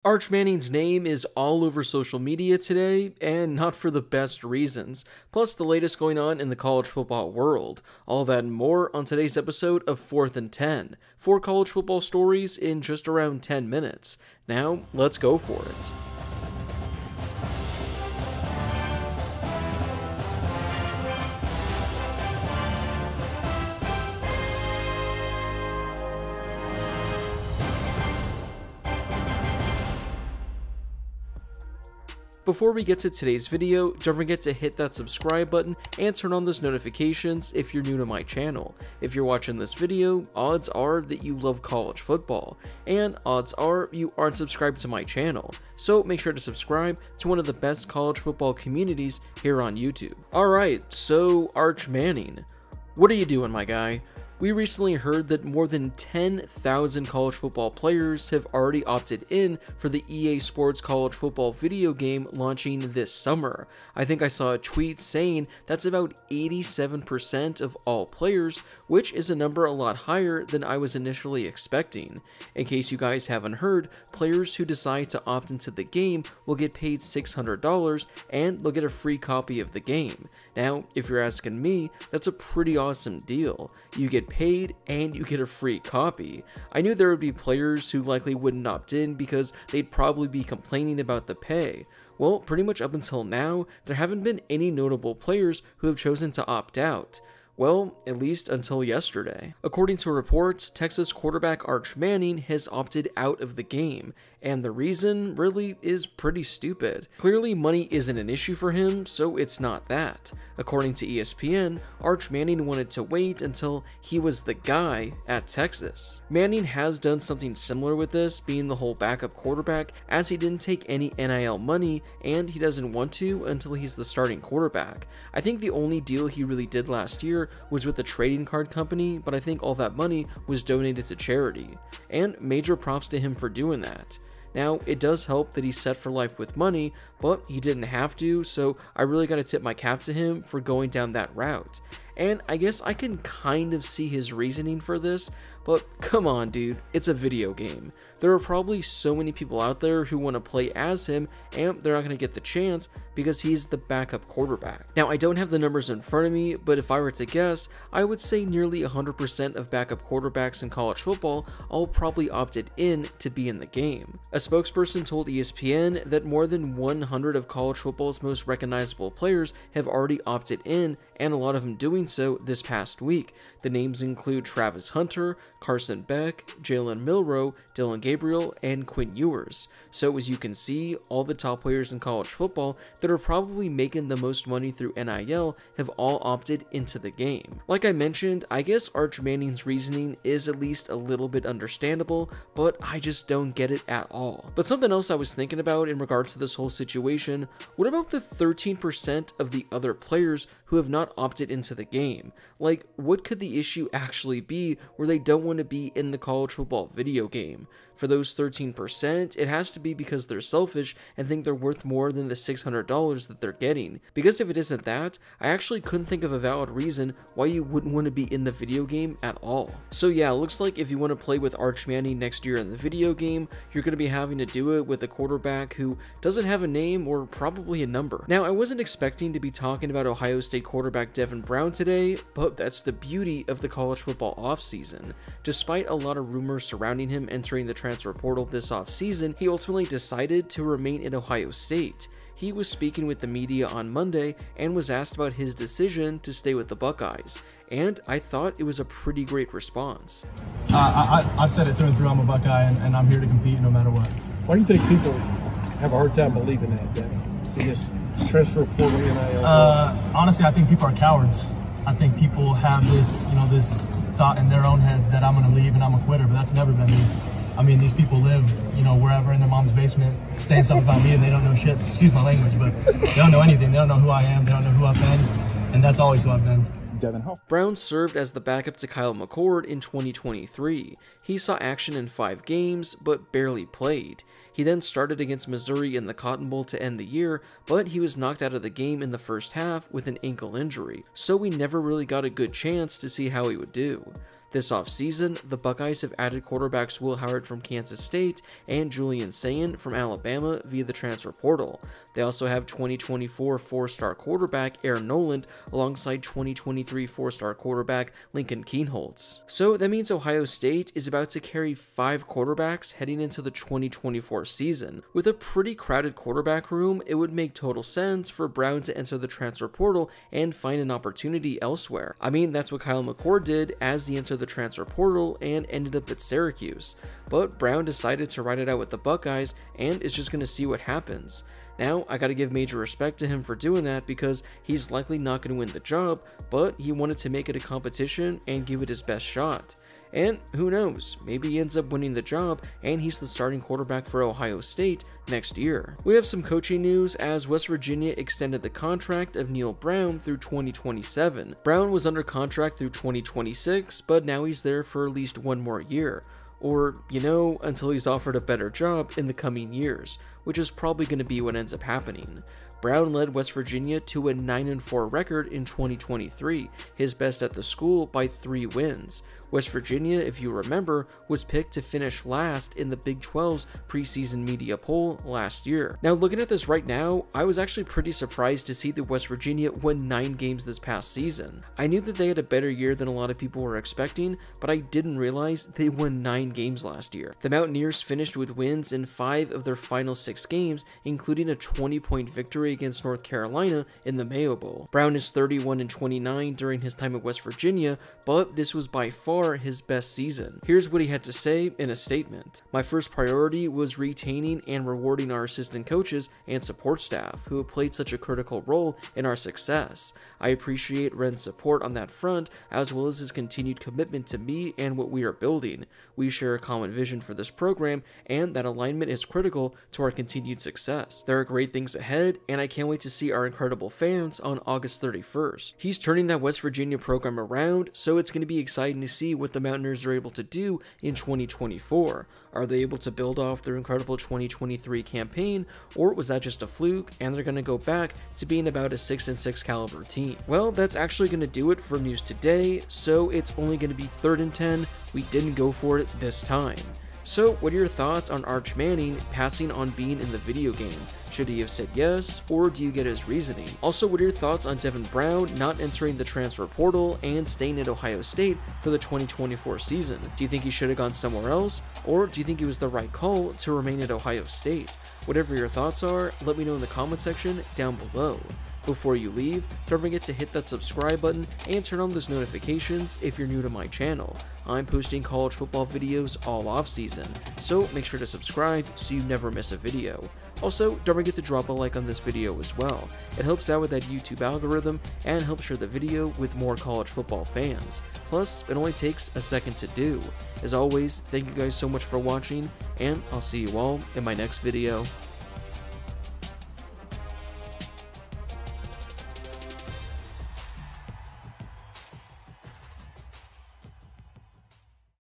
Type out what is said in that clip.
Arch Manning's name is all over social media today, and not for the best reasons, plus the latest going on in the college football world. All that and more on today's episode of 4th and 10, 4 college football stories in just around 10 minutes. Now, let's go for it. Before we get to today's video, don't forget to hit that subscribe button and turn on those notifications if you're new to my channel. If you're watching this video, odds are that you love college football, and odds are you aren't subscribed to my channel, so make sure to subscribe to one of the best college football communities here on YouTube. Alright, so Arch Manning. What are you doing, my guy? We recently heard that more than 10,000 college football players have already opted in for the EA Sports college football video game launching this summer. I think I saw a tweet saying that's about 87% of all players, which is a number a lot higher than I was initially expecting. In case you guys haven't heard, players who decide to opt into the game will get paid $600 and they'll get a free copy of the game. Now, if you're asking me, that's a pretty awesome deal. You get paid and you get a free copy. I knew there would be players who likely wouldn't opt in because they'd probably be complaining about the pay. Well, pretty much up until now, there haven't been any notable players who have chosen to opt out. Well, at least until yesterday. According to reports, Texas quarterback Arch Manning has opted out of the game, and the reason really is pretty stupid. Clearly, money isn't an issue for him, so it's not that. According to ESPN, Arch Manning wanted to wait until he was the guy at Texas. Manning has done something similar with this, being the whole backup quarterback, as he didn't take any NIL money, and he doesn't want to until he's the starting quarterback. I think the only deal he really did last year was with a trading card company, but I think all that money was donated to charity, and major props to him for doing that. Now, it does help that he's set for life with money, but he didn't have to, so I really gotta tip my cap to him for going down that route. And I guess I can kind of see his reasoning for this, but come on dude, it's a video game. There are probably so many people out there who want to play as him, and they're not going to get the chance because he's the backup quarterback. Now, I don't have the numbers in front of me, but if I were to guess, I would say nearly 100% of backup quarterbacks in college football all probably opted in to be in the game. A spokesperson told ESPN that more than 100 of college football's most recognizable players have already opted in, and a lot of them doing so this past week. The names include Travis Hunter, Carson Beck, Jalen Milroe, Dylan Gabriel, and Quinn Ewers. So as you can see, all the top players in college football that are probably making the most money through NIL have all opted into the game. Like I mentioned, I guess Arch Manning's reasoning is at least a little bit understandable, but I just don't get it at all. But something else I was thinking about in regards to this whole situation, what about the 13% of the other players who have not opted into the game? Like, what could the issue actually be where they don't want to be in the college football video game? For those 13%, it has to be because they're selfish and think they're worth more than the $600 that they're getting. Because if it isn't that, I actually couldn't think of a valid reason why you wouldn't want to be in the video game at all. So yeah, it looks like if you want to play with Arch Manning next year in the video game, you're going to be having to do it with a quarterback who doesn't have a name or probably a number. Now, I wasn't expecting to be talking about Ohio State quarterback Devin Brown today, but that's the beauty of the college football offseason. Despite a lot of rumors surrounding him entering the transfer portal this offseason, he ultimately decided to remain in Ohio State. He was speaking with the media on Monday and was asked about his decision to stay with the Buckeyes, and I thought it was a pretty great response. I've said it through and through, I'm a Buckeye and I'm here to compete no matter what. Why do you think people have a hard time believing that, in this transfer portal NIL? Honestly, I think people are cowards. I think people have this, this thought in their own heads that I'm going to leave and I'm a quitter, but that's never been me. I mean, these people live, wherever in their mom's basement, saying something about me and they don't know shit. Excuse my language, but they don't know anything. They don't know who I am. They don't know who I've been, and that's always who I've been. Brown served as the backup to Kyle McCord in 2023. He saw action in 5 games, but barely played. He then started against Missouri in the Cotton Bowl to end the year, but he was knocked out of the game in the first half with an ankle injury, so we never really got a good chance to see how he would do. This offseason, the Buckeyes have added quarterbacks Will Howard from Kansas State and Julian Sayin from Alabama via the transfer portal. They also have 2024 four-star quarterback Aaron Noland alongside 2023 four-star quarterback Lincoln Kienholz. So that means Ohio State is about to carry 5 quarterbacks heading into the 2024 season. With a pretty crowded quarterback room, it would make total sense for Brown to enter the transfer portal and find an opportunity elsewhere. I mean, that's what Kyle McCord did as he entered the transfer portal and ended up at Syracuse. But Brown decided to ride it out with the Buckeyes and is just going to see what happens. Now, I gotta give major respect to him for doing that because he's likely not going to win the job, but he wanted to make it a competition and give it his best shot. And who knows, maybe he ends up winning the job and he's the starting quarterback for Ohio State next year. We have some coaching news as West Virginia extended the contract of Neil Brown through 2027. Brown was under contract through 2026, but now he's there for at least 1 more year. Or, until he's offered a better job in the coming years, which is probably going to be what ends up happening. Brown led West Virginia to a 9-4 record in 2023, his best at the school by 3 wins. West Virginia, if you remember, was picked to finish last in the Big 12's preseason media poll last year. Now, looking at this right now, I was actually pretty surprised to see that West Virginia won 9 games this past season. I knew that they had a better year than a lot of people were expecting, but I didn't realize they won 9 games last year. The Mountaineers finished with wins in 5 of their final 6 games, including a 20-point victory against North Carolina in the Mayo Bowl. Brown is 31-29 during his time at West Virginia, but this was by far his best season. Here's what he had to say in a statement. "My first priority was retaining and rewarding our assistant coaches and support staff who have played such a critical role in our success. I appreciate Ren's support on that front as well as his continued commitment to me and what we are building. We share a common vision for this program and that alignment is critical to our continued success. There are great things ahead and I can't wait to see our incredible fans on August 31st. He's turning that West Virginia program around, so it's going to be exciting to see what the Mountaineers are able to do in 2024. Are they able to build off their incredible 2023 campaign, or was that just a fluke and they're going to go back to being about a 6-6 caliber team?" Well, that's actually going to do it for news today, so it's only going to be 3rd and 10. We didn't go for it this time. So, what are your thoughts on Arch Manning passing on being in the video game? Should he have said yes, or do you get his reasoning? Also, what are your thoughts on Devin Brown not entering the transfer portal and staying at Ohio State for the 2024 season? Do you think he should have gone somewhere else, or do you think it was the right call to remain at Ohio State? Whatever your thoughts are, let me know in the comment section down below. Before you leave, don't forget to hit that subscribe button and turn on those notifications if you're new to my channel. I'm posting college football videos all off season, so make sure to subscribe so you never miss a video. Also, don't forget to drop a like on this video as well. It helps out with that YouTube algorithm and helps share the video with more college football fans. Plus, it only takes a second to do. As always, thank you guys so much for watching, and I'll see you all in my next video.